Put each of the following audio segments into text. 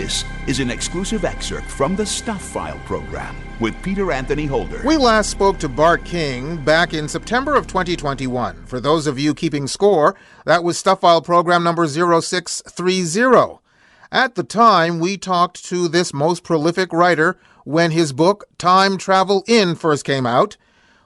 This is an exclusive excerpt from the Stuph File Program with Peter Anthony Holder. We last spoke to Bart King back in September of 2021. For those of you keeping score, that was Stuph File Program number 0630. At the time, we talked to this most prolific writer when his book, Time Travel In, first came out.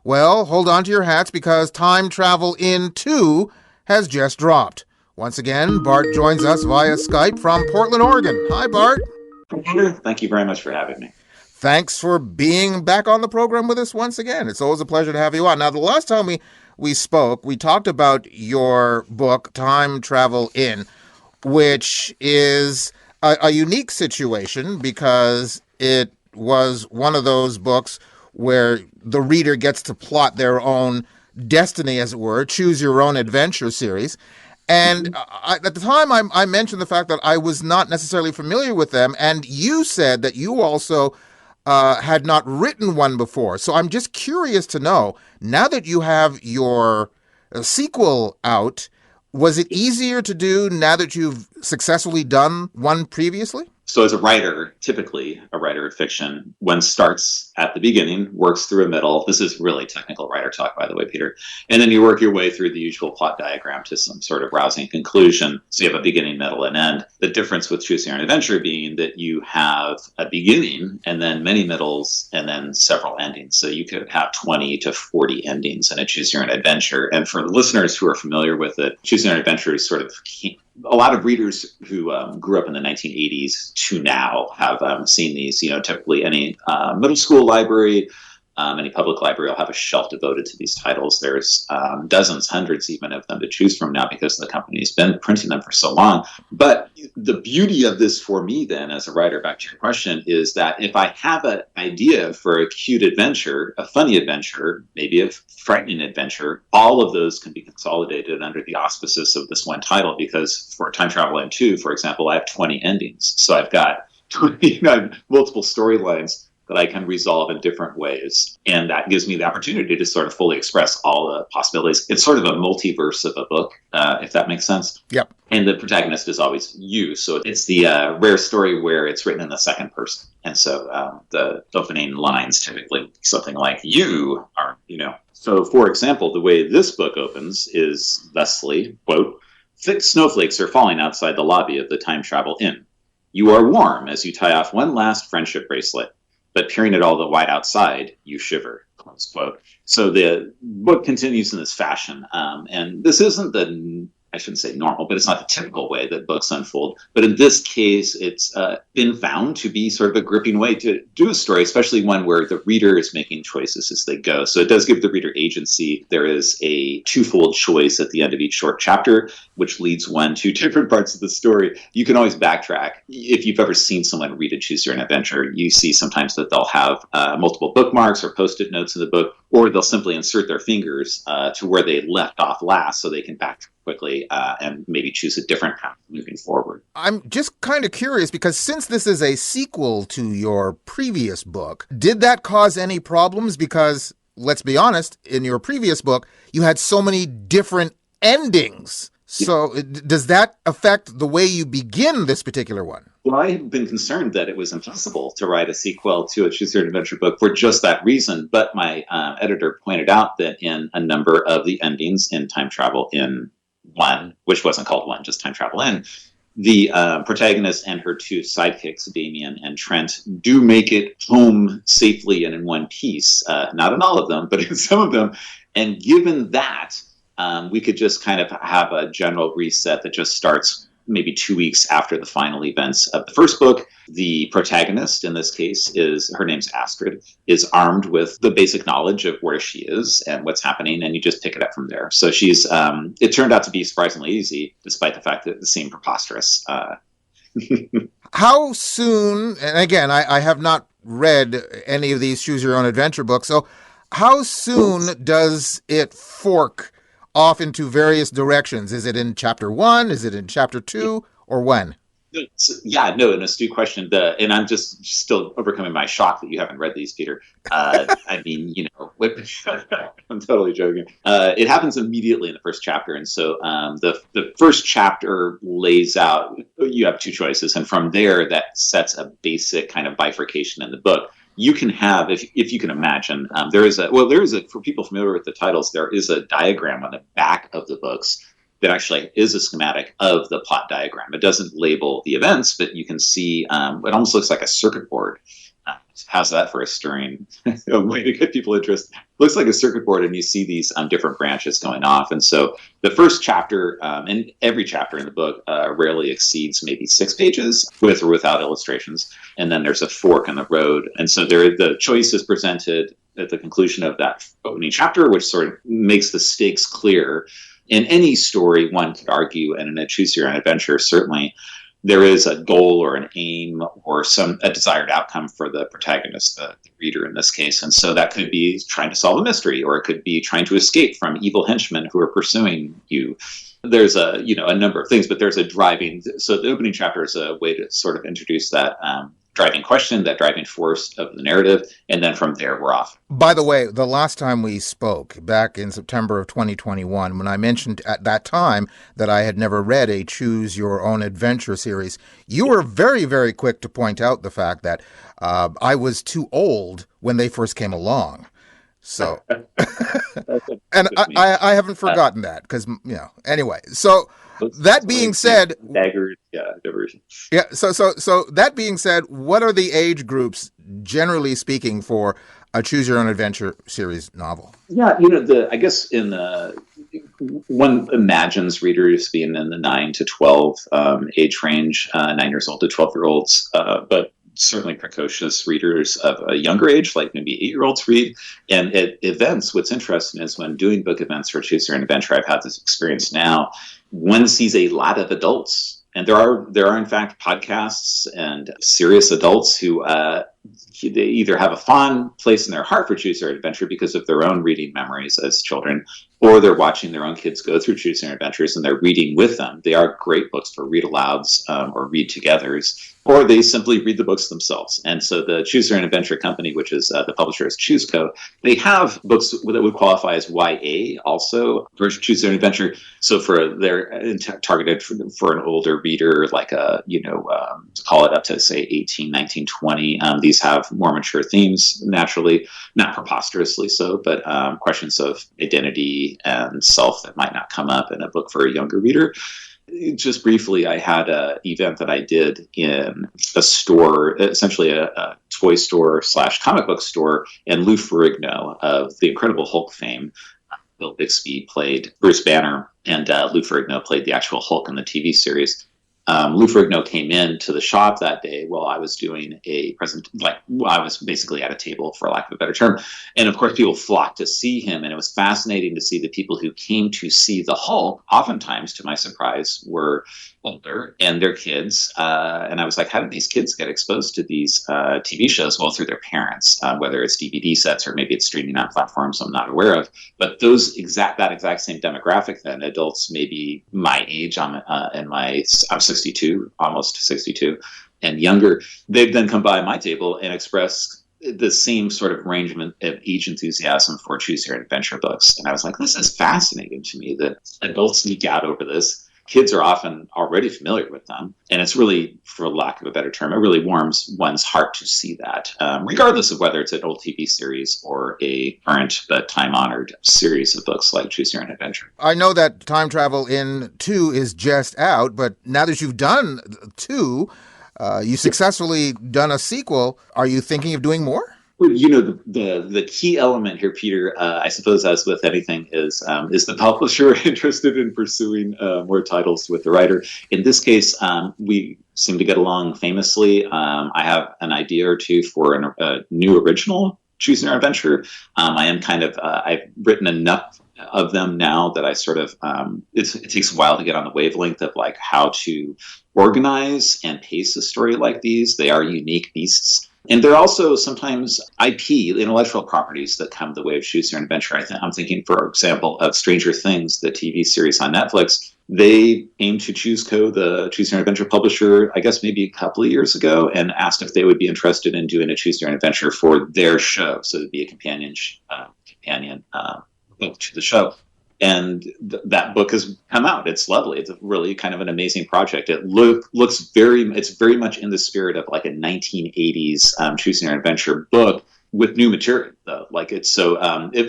Well, hold on to your hats because Time Travel In 2 has just dropped. Once again, Bart joins us via Skype from Portland, Oregon. Hi, Bart. Thank you very much for having me. Thanks for being back on the program with us once again. It's always a pleasure to have you on. Now, the last time we spoke, we talked about your book, Time Travel In, which is a unique situation because it was one of those books where the reader gets to plot their own destiny, as it were, choose your own adventure series. And at the time, I mentioned the fact that I was not necessarily familiar with them, and you said that you also had not written one before. So I'm just curious to know, now that you have your sequel out, was it easier to do now that you've successfully done one previously? So as a writer, typically a writer of fiction, one starts at the beginning, works through a middle. This is really technical writer talk, by the way, Peter. And then you work your way through the usual plot diagram to some sort of rousing conclusion. So you have a beginning, middle, and end. The difference with Choose Your Own Adventure being that you have a beginning and then many middles and then several endings. So you could have 20 to 40 endings in a Choose Your Own Adventure. And for the listeners who are familiar with it, Choose Your Own Adventure is sort of a lot of readers who grew up in the 1980s to now have seen these. Typically any middle school library, any public library will have a shelf devoted to these titles. There's dozens, hundreds even of them to choose from now because the company's been printing them for so long. But the beauty of this for me then, as a writer, back to your question, is that if I have an idea for a cute adventure, a funny adventure, maybe a frightening adventure, all of those can be consolidated under the auspices of this one title, because for Time Travel In 2, for example, I have 20 endings. So I've got 20, multiple storylines that I can resolve in different ways. And that gives me the opportunity to sort of fully express all the possibilities. It's sort of a multiverse of a book, if that makes sense. Yep. And the protagonist is always you. So it's the rare story where it's written in the second person. And so the opening lines typically something like, you are, So, for example, the way this book opens is thusly, quote, thick snowflakes are falling outside the lobby of the Time Travel Inn. You are warm as you tie off one last friendship bracelet. But peering at all the white outside, you shiver, close quote. So the book continues in this fashion. And this isn't I shouldn't say normal, but it's not the typical way that books unfold. But in this case, it's been found to be sort of a gripping way to do a story, especially one where the reader is making choices as they go. So it does give the reader agency. There is a twofold choice at the end of each short chapter, which leads one to different parts of the story. You can always backtrack. If you've ever seen someone read a Choose Your Own Adventure, you see sometimes that they'll have multiple bookmarks or Post-it notes in the book, or they'll simply insert their fingers to where they left off last so they can backtrack quickly and maybe choose a different path moving forward. I'm just kind of curious because since this is a sequel to your previous book, did that cause any problems? Because let's be honest, in your previous book, you had so many different endings. So does that affect the way you begin this particular one? Well, I have been concerned that it was impossible to write a sequel to a Choose Your Own Adventure book for just that reason. But my editor pointed out that in a number of the endings in Time Travel In 1, which wasn't called 1, just Time Travel In, the protagonist and her two sidekicks, Damien and Trent, do make it home safely and in one piece. Not in all of them, but in some of them. And given that, we could just kind of have a general reset that just starts maybe 2 weeks after the final events of the first book. The protagonist, in this case, her name's Astrid, is armed with the basic knowledge of where she is and what's happening, and you just pick it up from there. So it turned out to be surprisingly easy, despite the fact that it seemed preposterous. How soon, and again, I have not read any of these Choose Your Own Adventure books, so how soon does it fork off into various directions? Is it in chapter 1? Is it in chapter 2? Or when? Yeah, no, an astute question. And I'm just still overcoming my shock that you haven't read these, Peter. I mean, I'm totally joking. It happens immediately in the first chapter, and so the first chapter lays out you have two choices, and from there that sets a basic kind of bifurcation in the book. You can have, if you can imagine, there is a for people familiar with the titles, there is a diagram on the back of the books that actually is a schematic of the plot diagram. It doesn't label the events, but you can see it almost looks like a circuit board. How's that for a stirring a way to get people interested? Looks like a circuit board, and you see these different branches going off. And so the first chapter, and every chapter in the book, rarely exceeds maybe 6 pages, with or without illustrations. And then there's a fork in the road. And so the choice is presented at the conclusion of that opening chapter, which sort of makes the stakes clear. In any story, one could argue, and in a Choose Your Own Adventure, certainly, there is a goal or an aim or a desired outcome for the protagonist, the reader in this case. And so that could be trying to solve a mystery, or it could be trying to escape from evil henchmen who are pursuing you. There's a number of things, but there's a driving. So the opening chapter is a way to sort of introduce that driving question, that driving force of the narrative, and then from there we're off. By the way, the last time we spoke, back in September of 2021, when I mentioned at that time that I had never read a Choose Your Own Adventure series, you were very, very quick to point out the fact that I was too old when they first came along. So, and I haven't forgotten that because, anyway, so that being said, daggers, diversion. Yeah. So that being said, what are the age groups, generally speaking, for a Choose Your Own Adventure series novel? Yeah, I guess one imagines readers being in the 9 to 12 age range, 9 years old to 12-year-olds, but certainly precocious readers of a younger age, like maybe 8-year-olds read. And at events, what's interesting is when doing book events for Choose Your Own Adventure, I've had this experience now, one sees a lot of adults. And there are in fact podcasts and serious adults who they either have a fond place in their heart for Choose Your Own Adventure because of their own reading memories as children, or they're watching their own kids go through Choose Your Own Adventures and they're reading with them. They are great books for read-alouds or read-togethers, or they simply read the books themselves. And so the Choose Your Own Adventure company, which is the publisher is ChooseCo, they have books that would qualify as YA also for Choose Your Own Adventure. So they're targeted for an older reader, like call it up to say 18, 19, 20. These have more mature themes, naturally, not preposterously so, but questions of identity and self that might not come up in a book for a younger reader. Just briefly, I had an event that I did in a store, essentially a toy store / comic book store, and Lou Ferrigno of the Incredible Hulk fame. Bill Bixby played Bruce Banner, and Lou Ferrigno played the actual Hulk in the TV series. Lou Ferrigno came in to the shop that day while I was doing I was basically at a table, for lack of a better term. And of course, people flocked to see him. And it was fascinating to see the people who came to see the Hulk, oftentimes, to my surprise, were older and their kids. And I was like, how did these kids get exposed to these TV shows? Well, through their parents, whether it's DVD sets or maybe it's streaming on platforms I'm not aware of. But that exact same demographic, then adults, maybe my age, I'm 62, almost 62, and younger, they've then come by my table and expressed the same sort of arrangement of age enthusiasm for Choose Your Own Adventure books. And I was like, this is fascinating to me that adults sneak out over this. Kids are often already familiar with them. And it's really, for lack of a better term, it really warms one's heart to see that, regardless of whether it's an old TV series or a current but time-honored series of books like Choose Your Own Adventure. I know that Time Travel in 2 is just out, but now that you've done 2, you successfully done a sequel, are you thinking of doing more? Well, the key element here, Peter, I suppose, as with anything, is the publisher interested in pursuing more titles with the writer? In this case, we seem to get along famously. I have an idea or two for a new original Choose Your Own Adventure. I've written enough of them now that I sort of, it takes a while to get on the wavelength of like how to organize and pace a story like these. They are unique beasts. And there are also sometimes IP, intellectual properties, that come the way of Choose Your Own Adventure. I'm thinking, for example, of Stranger Things, the TV series on Netflix. They came to Choose Co, the Choose Your Own Adventure publisher, I guess maybe a couple of years ago, and asked if they would be interested in doing a Choose Your Own Adventure for their show. So it'd be a companion book to the show. And that book has come out. It's lovely. It's really kind of an amazing project. It looks it's very much in the spirit of like a 1980s Choose Your Own Adventure book with new material, though. Like it's so,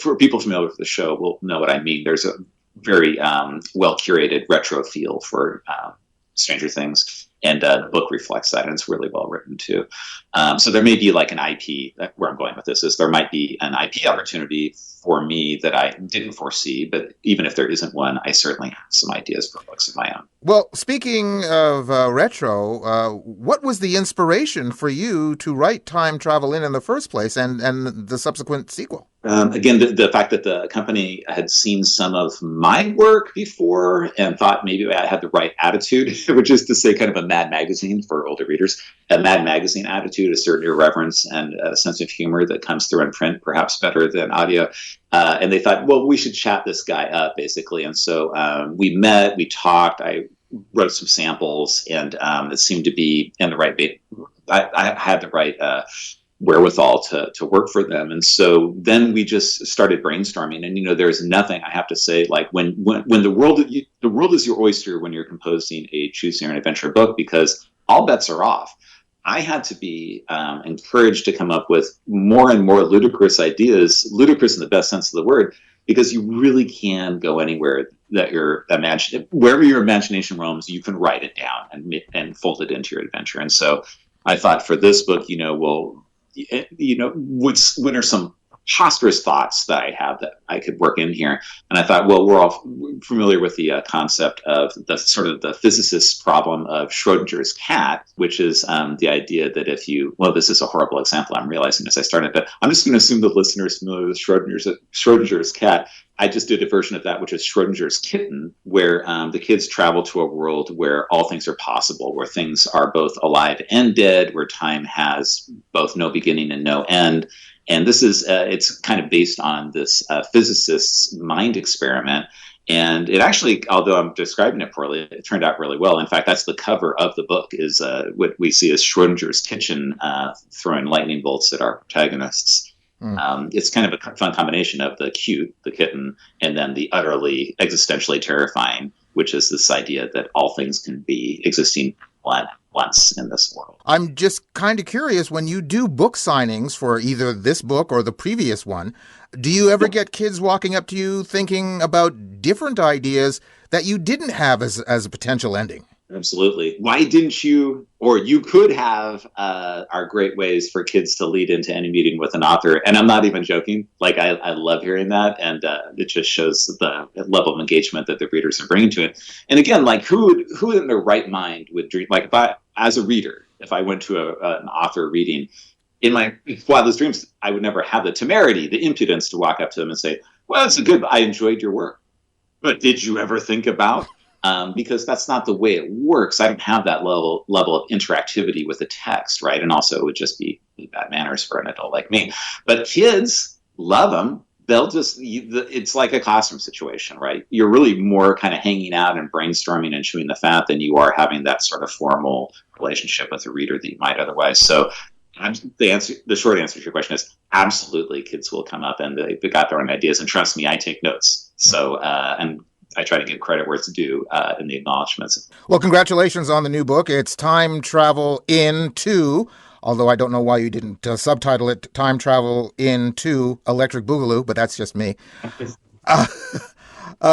for people familiar with the show will know what I mean. There's a very well curated retro feel for Stranger Things, and the book reflects that, and it's really well written too. So there may be like an IP. Where I'm going with this is there might be an IP opportunity for me that I didn't foresee, but even if there isn't one, I certainly have some ideas for books of my own. Well, speaking of retro, what was the inspiration for you to write Time Travel in the first place, and the subsequent sequel? Again, the fact that the company had seen some of my work before and thought maybe I had the right attitude, which is to say kind of a Mad Magazine for older readers, a Mad Magazine attitude, a certain irreverence and a sense of humor that comes through in print, perhaps better than audio. And they thought, well, we should chat this guy up, basically. And so we met, we talked, I wrote some samples, and it seemed to be in the right bait. I had the right wherewithal to work for them. And so then we just started brainstorming. And, there's nothing, I have to say, like when the world is your oyster when you're composing a Choose Your Own Adventure book, because all bets are off. I had to be encouraged to come up with more and more ludicrous ideas, ludicrous in the best sense of the word, because you really can go anywhere that wherever your imagination roams, you can write it down and fold it into your adventure. And so I thought for this book, what are some preposterous thoughts that I have that I could work in here? And I thought, well, we're all familiar with the concept of the sort of the physicist's problem of Schrodinger's cat, which is the idea that this is a horrible example, I'm realizing as I started, but I'm just going to assume the listener is familiar with Schrodinger's cat. I just did a version of that, which is Schrodinger's kitten, where the kids travel to a world where all things are possible, where things are both alive and dead, where time has both no beginning and no end. And this is, it's kind of based on this physicist's mind experiment. And it actually, although I'm describing it poorly, it turned out really well. In fact, that's the cover of the book, is what we see as Schrodinger's kitchen throwing lightning bolts at our protagonists. It's kind of a fun combination of the cute, the kitten, and then the utterly existentially terrifying, which is this idea that all things can be existing once in this world. I'm just kind of curious, when you do book signings for either this book or the previous one, do you ever get kids walking up to you thinking about different ideas that you didn't have as a potential ending? Absolutely. Why didn't you, or you could have, are great ways for kids to lead into any meeting with an author. And I'm not even joking. Like, I love hearing that. And it just shows the level of engagement that the readers are bringing to it. And again, like who in their right mind would dream, like as a reader, if I went to an author reading, in my wildest dreams, I would never have the temerity, the impudence to walk up to them and say, well, I enjoyed your work. But did you ever think about... because that's not the way it works. I don't have that level of interactivity with the text, right? And also it would just be bad manners for an adult like me. But kids love them. They'll just, it's like a classroom situation, right? You're really more kind of hanging out and brainstorming and chewing the fat than you are having that sort of formal relationship with a reader that you might otherwise. So the short answer to your question is absolutely, kids will come up and they got their own ideas. And trust me, I take notes. So, and I try to give credit where it's due in the acknowledgments. Well, congratulations on the new book. It's Time Travel in 2, although I don't know why you didn't subtitle it Time Travel in 2 Electric Boogaloo, but that's just me.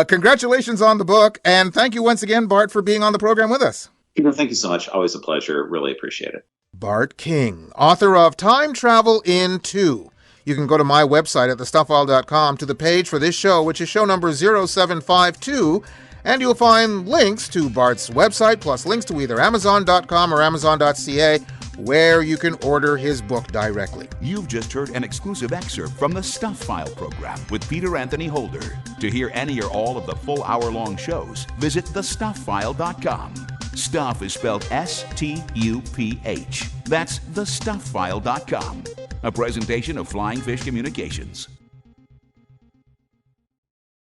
Congratulations on the book, and thank you once again, Bart, for being on the program with us. Peter, thank you so much. Always a pleasure. Really appreciate it. Bart King, author of Time Travel in 2. You can go to my website at thestuffile.com to the page for this show, which is show number 0752, and you'll find links to Bart's website, plus links to either Amazon.com or Amazon.ca, where you can order his book directly. You've just heard an exclusive excerpt from the Stuph File Program with Peter Anthony Holder. To hear any or all of the full hour-long shows, visit thestufffile.com. Stuff is spelled S-T-U-P-H. That's thestufffile.com. A presentation of Flying Fish Communications.